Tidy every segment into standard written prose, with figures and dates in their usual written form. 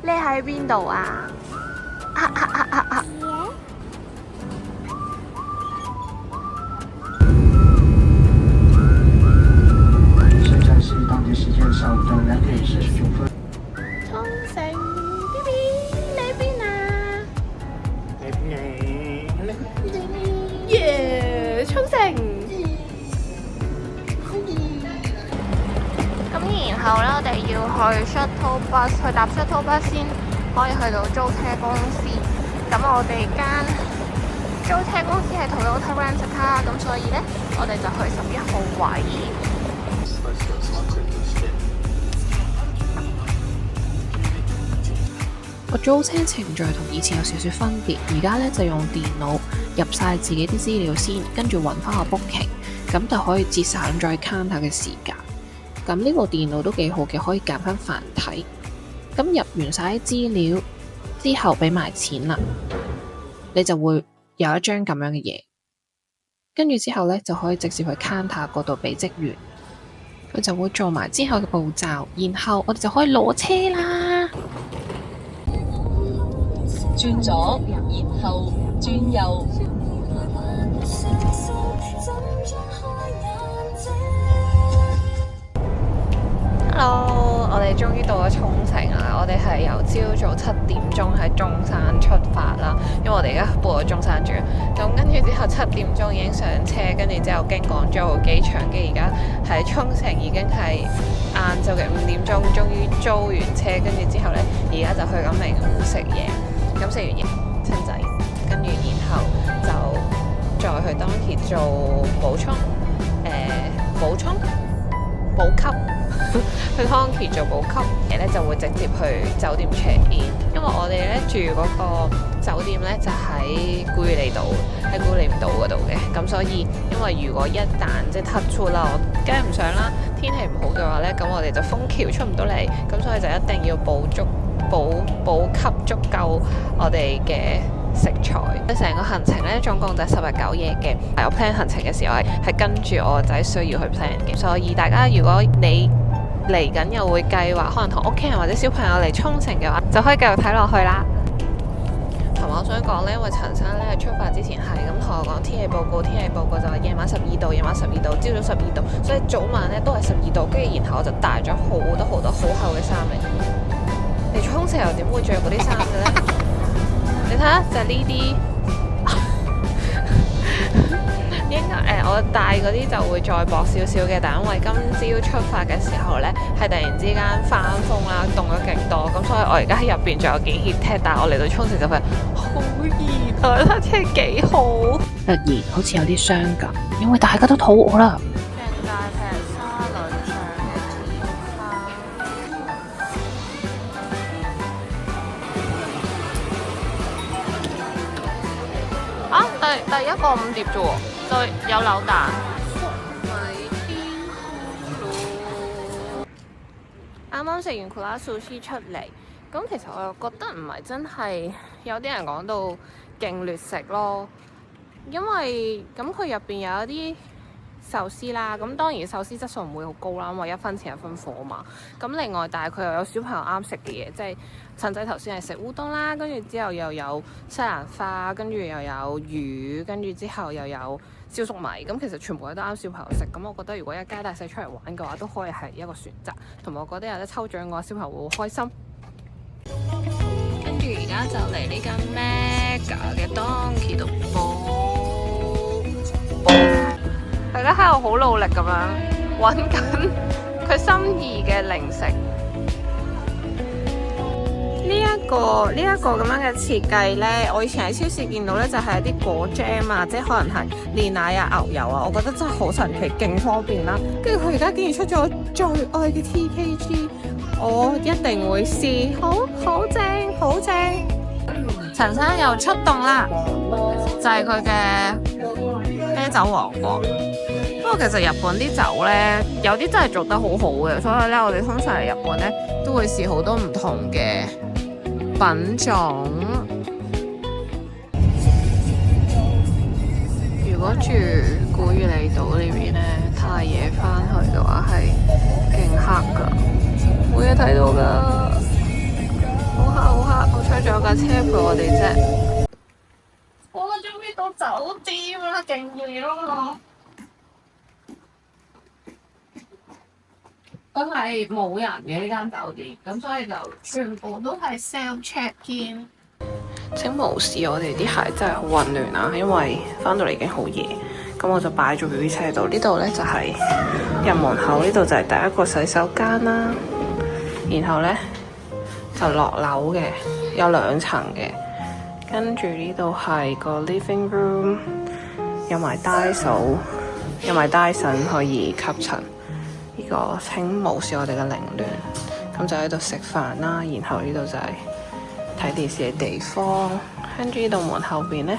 匿喺邊度啊？现在是当地时间下午的2点49分。沖繩 B B 你喺邊啊？耶！沖繩。咁然後咧，我哋要去 shuttle bus， 去搭 shuttle bus 先可以去到租車公司。咁我哋間租車公司係 Toyota Rent a Car， 咁所以咧，我哋就去11號位。個租車程序同以前有少少分別，而家咧就用電腦入晒自己啲資料先，跟住揾翻個 booking，咁就可以節省咗 counter 嘅時間。咁呢部電腦都幾好嘅，可以揀翻繁體。咁入完晒啲資料之後，俾埋錢啦，你就會有一張咁樣嘅嘢，跟住之後咧就可以直接去 counter 嗰度俾職員，佢就會做埋之後嘅步驟，然後我哋就可以攞車啦。轉左，然後轉右。Hello，我哋終於到咗沖繩啦！我哋係由朝早7點鐘喺中山出發啦，因為我哋而家搬咗中山住。咁跟住之後7點鐘已經上車，跟住之後經廣州個機場，跟住而家喺沖繩已經係晏晝嘅5點鐘，終於租完車，跟住之後呢，而家就去緊名湖食嘢。咁食完嘢親仔，跟住然後就再去當期做補給，去當期做補給嘢咧，就會直接去酒店 check in。因為我哋咧住嗰個酒店咧就喺古利島，喺古利島嗰度嘅，咁所以因為如果一旦即係 touch wood 啦，我梗係唔想啦，天氣唔好嘅話咧，咁我哋就封橋出唔到嚟，咁所以就一定要補給足夠我哋嘅食材。成個行程咧總共就10日9夜嘅。我 plan 行程嘅時候係跟住我個仔需要去 plan 嘅，所以大家如果你嚟緊又會計劃可能同屋企人或者小朋友嚟沖繩嘅話，就可以繼續睇落去啦。同埋我想講呢，因為陳生呢喺出發之前係咁同我講天氣報告就話夜晚12度，朝早12度，所以早晚呢都係12度，跟住然後我就帶咗好多好厚嘅衫嚟沖繩，又點會着嗰啲衫嘅呢？你睇下就係呢啲。應該我帶嗰啲就會再薄少少嘅，但因為今朝出發嘅時候呢，係突然之間翻風啦，凍咗極多，咁所以我而家喺入邊仲有幾 heat， 但係我嚟到沖繩就發現好熱啊！架車幾好，突然好似有啲傷感，因為大家都肚餓啦。全大劈沙輪上嘅甜花第一個5碟啫喎，就有扭蛋。啱啱食完庫拉壽司出嚟，咁其實我又覺得唔係真係有啲人講到勁劣食咯，因為咁佢入邊有一啲壽司啦，咁當然壽司質素唔會好高啦，因為1分錢1分貨嘛。咁另外，但係佢又有小朋友啱食嘅嘢，即係陳仔頭先係食烏冬啦，跟住之後又有西蘭花，跟住又有魚，跟住之後又有燒粟米。咁其實全部都啱小朋友食。咁我覺得如果一家大細出嚟玩嘅話，都可以係一個選擇。同埋我覺得有得抽獎嘅話，小朋友會好開心。跟住而家就嚟呢間 Mega 嘅 Donkey 度大家喺度好努力咁樣揾緊佢心儀嘅零食。呢一個咁樣嘅設計呢，我以前喺超市見到呢，就係一啲果醬啊，即係可能係煉奶啊、牛油啊，我覺得真係好神奇，勁方便啦。跟住佢而家竟然出咗我最愛嘅 TKG， 我一定會試，好正好正。陳生又出動啦，就係佢嘅啤酒王國。不過其實日本啲酒呢，有啲真係做得好好嘅，所以呢，我哋通常嚟日本呢，都會試好多唔同嘅品種。如果住古宇利島呢邊呢，太夜返去嘅話係勁黑㗎，冇嘢睇到㗎，好仲有架車陪我哋啫。我終於到酒店啦，勁料！佢係冇人嘅呢間酒店，咁所以就全部都係 self check in。請無視我哋啲鞋真係好混亂啊，因為翻到嚟已經好夜。咁我就擺咗 BB 車喺度。呢度呢就係入門口，呢度就係第一個洗手間啦。然後呢，就落樓嘅，有2層嘅。跟住呢度係個 living room， 有埋 Dyson， 有埋 Dyson 可以吸塵。呢個請無視我哋嘅凌亂。咁就喺度食飯啦。然後呢度就係睇電視嘅地方。跟住呢度門後邊呢，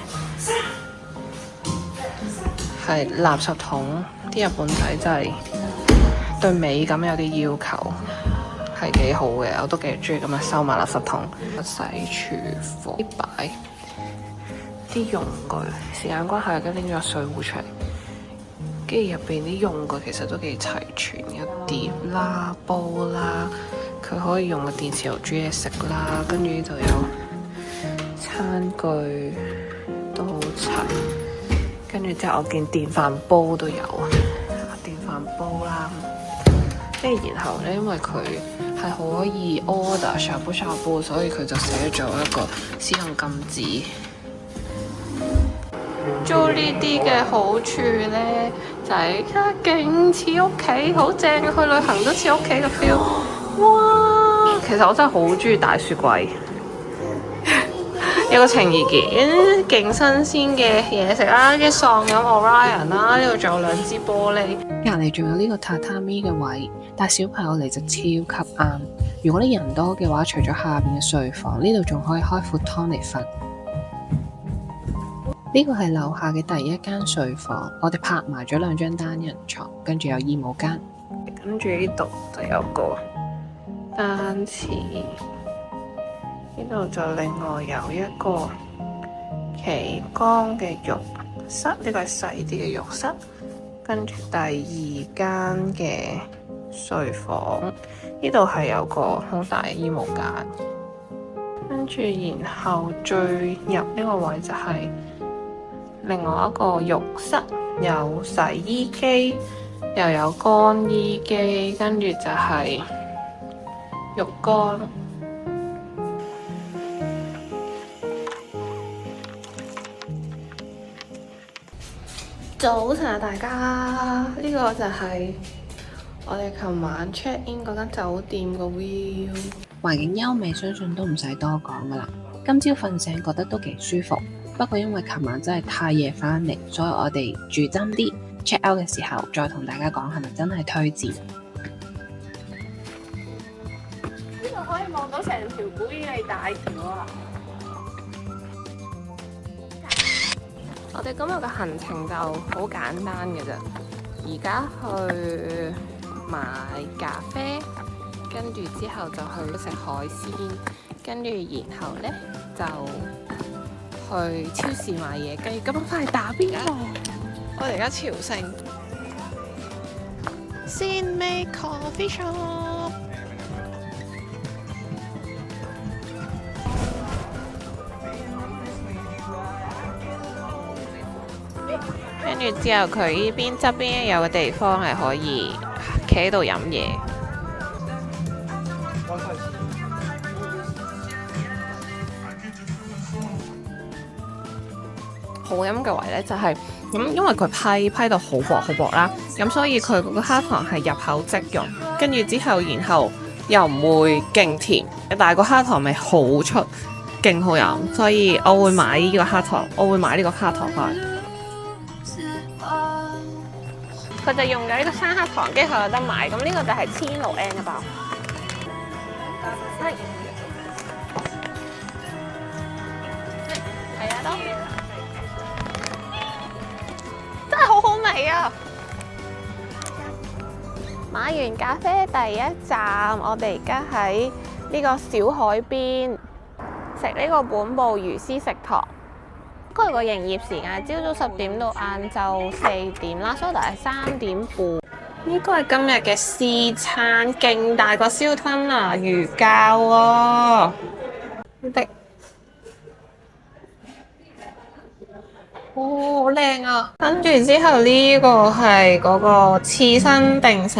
係垃圾桶。啲日本仔真係對美感有啲要求，係幾好嘅，我都幾中意咁樣收埋垃圾桶。洗廚房擺啲用具，時間關係，跟住拎咗水壺出嚟，跟住入邊啲用具其實都幾齊全，有碟啦、煲啦，佢可以用個電磁爐煮嘢食啦，跟住呢度有餐具都好齊，跟住之後我見電飯煲都有啊，電飯煲啦，跟住然後咧，因為佢係可以 order shabu shabu，所以佢就寫咗一個使用禁止。租呢啲嘅好處咧，就係勁似屋企，好正，去旅行都似屋企嘅 feel。哇！其實我真係好中意大雪櫃，有個情意結，勁新鮮嘅嘢食啦，跟住喪飲 Orion 啦，呢度仲有2支玻璃，隔離仲有呢個榻榻米嘅位，帶小朋友嚟就超級啱。如果你人多嘅話，除咗下邊嘅睡房，呢度仲可以開闊湯嚟瞓。呢個係樓下嘅第一間睡房，我哋拍埋咗2張單人床，跟住有衣帽間，跟住呢度就有個單廁，呢度就另外有一個旗杆嘅浴室，呢個係細啲嘅浴室。跟住第2間嘅睡房，呢度係有個好大嘅衣帽間。跟住然後最入呢個位就係另外一個浴室，有洗衣機，又有乾衣機，跟住就係浴缸。早晨啊，大家，呢個就係我哋琴晚 check in 嗰間酒店個 view，環境優美，相信都唔使多講噶啦。今朝瞓醒覺得都幾舒服，不過因為琴晚真係太夜翻嚟，所以我哋住真啲 check out 嘅時候再同大家講係咪真係推薦。呢度可以望到成條古伊利大橋啊！我哋今日嘅行程就好簡單嘅啫，而家去買咖啡，跟住之後就去食海鮮，跟住然後呢，就去超市買嘢，跟住今日翻嚟打邊爐。我哋而家朝聖Sin-Mei Coffee Shop。跟住之後，佢呢邊側邊有個地方係可以企喺度飲嘢。好飲嘅位呢，就係咁，因為佢批到好薄啦，咁所以佢嗰個黑糖係入口即溶，跟住之後然後又唔會勁甜，但係個黑糖味好出，勁好飲，所以我會買呢個黑糖，翻去。佢就用咗呢個生黑糖，跟住佢有得買，咁呢個就係16N一包。係啊，都真係好好味啊！買完咖啡第一站，我哋而家喺呢個小海邊食呢個本部魚絲食堂。佢個營業時間係朝早10點到晏晝4點啦，所以係3點半。呢個係今日嘅試餐，勁大個燒吞拿魚膠喎！的好靚啊！跟住之後呢個係嗰個刺身定食、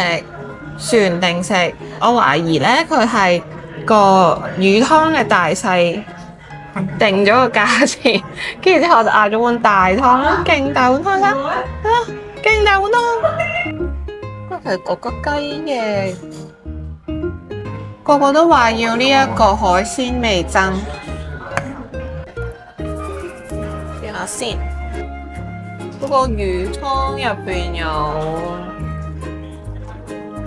船定食，我懷疑呢，佢係個魚湯嘅大細定咗個價錢，跟住之後我就嗌咗碗大湯啦，勁大碗湯啦，勁大碗湯。佢係嗰個雞嘅，個個都話要呢一個海鮮味噌。試下先。嗰個魚湯入邊有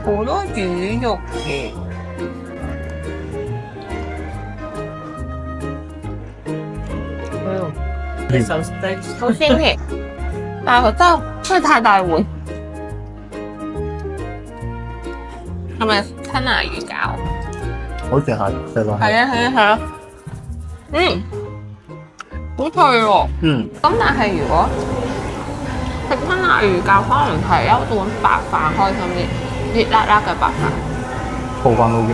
好多魚肉嘅，好鮮甜，但係真係太大碗，係咪吞拿魚餃？好似係，係咯。係啊，好脆喎。咁但係如果食吞拿魚餃可能係一碗白飯開心啲，熱辣辣嘅白飯。醋飯都熱咗。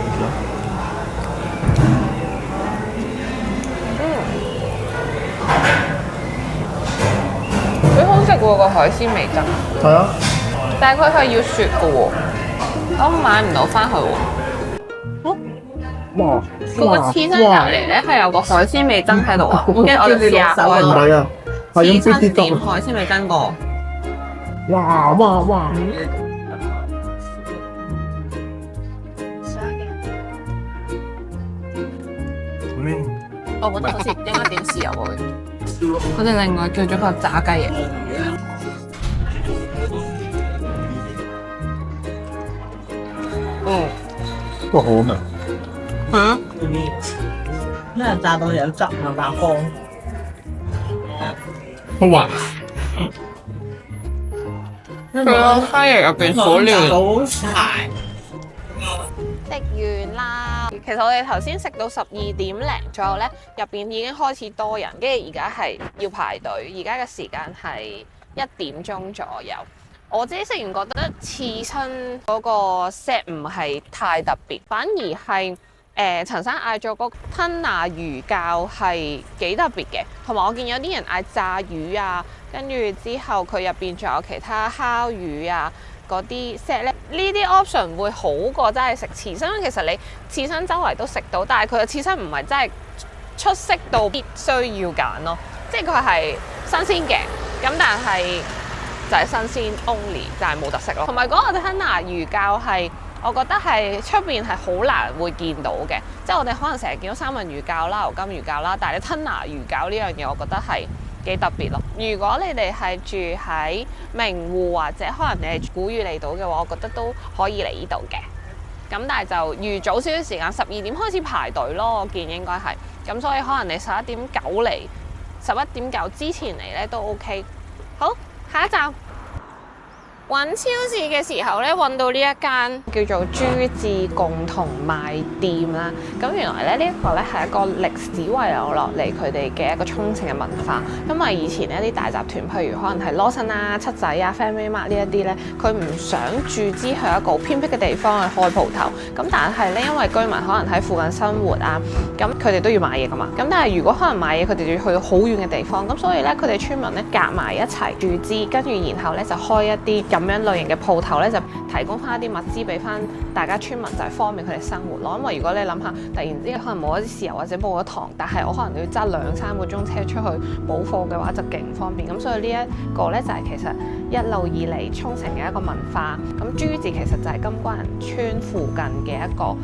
幾好食喎個海鮮味噌。係啊。但係佢係要雪嘅喎，我買唔到翻去喎。哇！嗰個刺身隔離咧係有個海鮮味噌喺度啊，跟住我哋試下唔係啊，係咁刺身啲汁。點海鮮味噌個。哇！我覺得好似應該點豉油喎。我哋另外叫咗個炸雞翼。都好味。咩炸到有汁啊，爆光！好滑。佢個雞翼入邊好嫩。好柴。食完啦，其實我哋頭先食到12點零左右呢，入邊已經開始多人，跟住而家係要排隊，而家嘅時間係1點鐘左右。我自己食完覺得刺身嗰個 set 唔係太特別，反而係陳生嗌咗個吞拿魚餃係幾特別嘅，同埋我見有啲人嗌炸魚啊，跟住之後佢入邊仲有其他烤魚啊。嗰啲 set 咧，呢啲 option 會好過真係食刺身。因為其實你刺身周圍都食到，但係佢嘅刺身唔係真係出色到必須要揀咯。即係佢係新鮮嘅，咁但係就係新鮮 only，但係冇特色咯。同埋嗰個吞拿魚餃係，我覺得係出邊係好難會見到嘅。即係我哋可能成日見到三文魚餃啦、牛筋魚餃啦，但係你吞拿魚餃呢樣嘢，我覺得係幾特別咯。如果你哋係住喺名湖或者可能你係古嶼離島嘅話，我覺得都可以嚟呢度嘅。咁但係就預早少少時間，12點開始排隊咯，我見應該係。咁所以可能你11點9嚟，11點9之前嚟咧都 OK。好，下一站。揾超市嘅時候咧，揾到呢一間叫做朱志共同賣店啦。咁原來咧呢一個咧係一個歷史遺留落嚟佢哋嘅一個沖繩嘅文化。因為以前呢啲大集團，譬如可能係羅森啊、七仔啊、Family Mart 呢一啲咧，佢唔想注資去一個偏僻嘅地方去開鋪頭。咁但係咧，因為居民可能喺附近生活啊，咁佢哋都要買嘢噶嘛。咁但係如果可能買嘢，佢哋就要去到好遠嘅地方。咁所以咧，佢哋村民咧夾埋一齊注資，跟住然後咧就開一啲咁樣類型嘅鋪頭咧，就提供翻一啲物資俾翻大家村民，就係方便佢哋生活咯。因為如果你諗下，突然之間可能冇一啲豉油或者冇咗糖，但係我可能要揸2-3個鐘車出去補貨嘅話，就勁唔方便。咁所以呢一個咧就係其實一路以嚟沖繩嘅一個文化。咁朱字其實就係金關人村附近嘅一個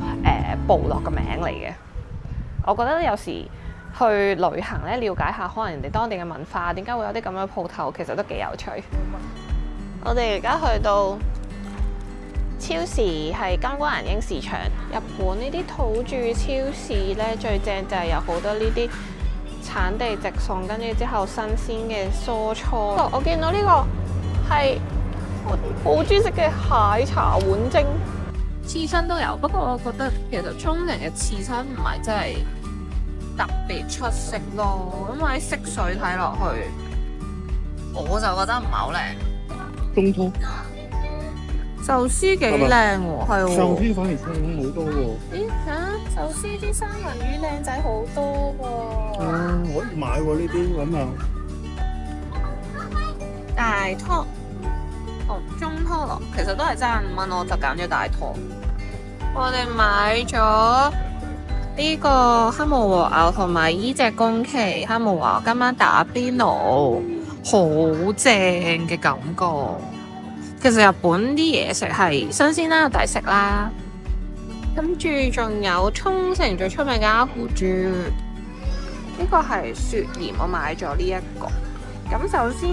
部落嘅名嚟嘅。我覺得有時去旅行咧，了解下可能人哋當地嘅文化，點解會有啲咁樣嘅鋪頭，其實都幾有趣。我哋而家去到超市，係金關人英市場。日本呢啲土著超市咧，最正就係有好多呢啲產地直送，跟住之後新鮮嘅蔬菜。我見到呢個係我好中意食嘅蟹茶碗蒸，刺身都有，不過我覺得其實沖繩嘅刺身唔係真係特別出色咯，因為色水睇落去，我就覺得唔係好靚。中湯壽司幾靚喎，係喎。壽司反而靚好多喎。咦嚇？壽司啲三文魚靚仔好多喎。可以買喎呢啲咁啊。大拖同中拖羅，其實都係爭5蚊，我就揀咗大拖。我哋買咗呢個黑毛和牛同埋呢隻宮崎黑毛和牛，今晚打邊爐，好正嘅感覺。其實日本啲嘢食係新鮮啦，抵食啦。跟住仲有沖繩最出名嘅鴨胡豬，呢個係雪鹽，我買咗呢一個。咁首先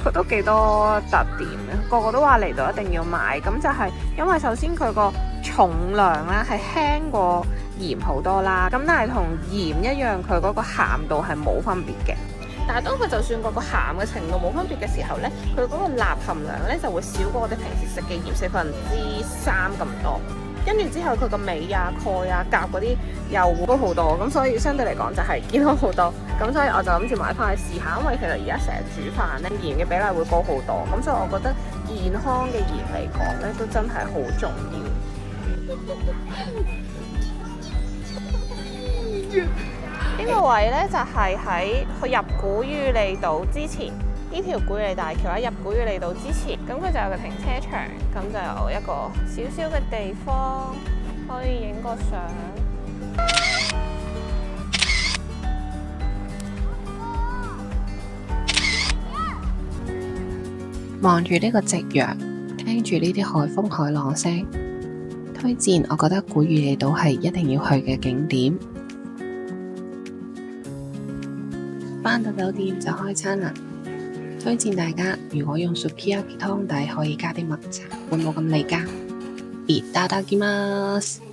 佢都幾多特點嘅，個個都話嚟到一定要買。咁就係因為首先佢個重量咧係輕過鹽好多啦，咁但係同鹽一樣，佢嗰個鹹度係冇分別嘅。但係當佢就算嗰個鹹嘅程度冇分別嘅時候咧，佢嗰個鈉含量咧就會少過我哋平時食嘅鹽3/4咁多。跟住之後佢個鎂啊、鈣啊、鉀嗰啲又高好多，咁所以相對嚟講就係健康好多。咁所以我就諗住買翻去試下，因為其實而家成日煮飯咧，鹽嘅比例會高好多。咁所以我覺得健康嘅鹽嚟講咧，都真係好重要。呢個位呢，就係喺去入古宇利島之前，呢條古宇利大橋喺入古宇利島之前，咁佢就有個停車場，咁就有一個少少嘅地方可以影個相。望住呢個夕陽，聽住呢啲海風海浪聲，推薦我覺得古宇利島係一定要去嘅景點。返到酒店就開餐啦，推薦大家如果用 Sukiyaki 湯底可以加啲麥茶，會冇咁膩㗎。いただきます。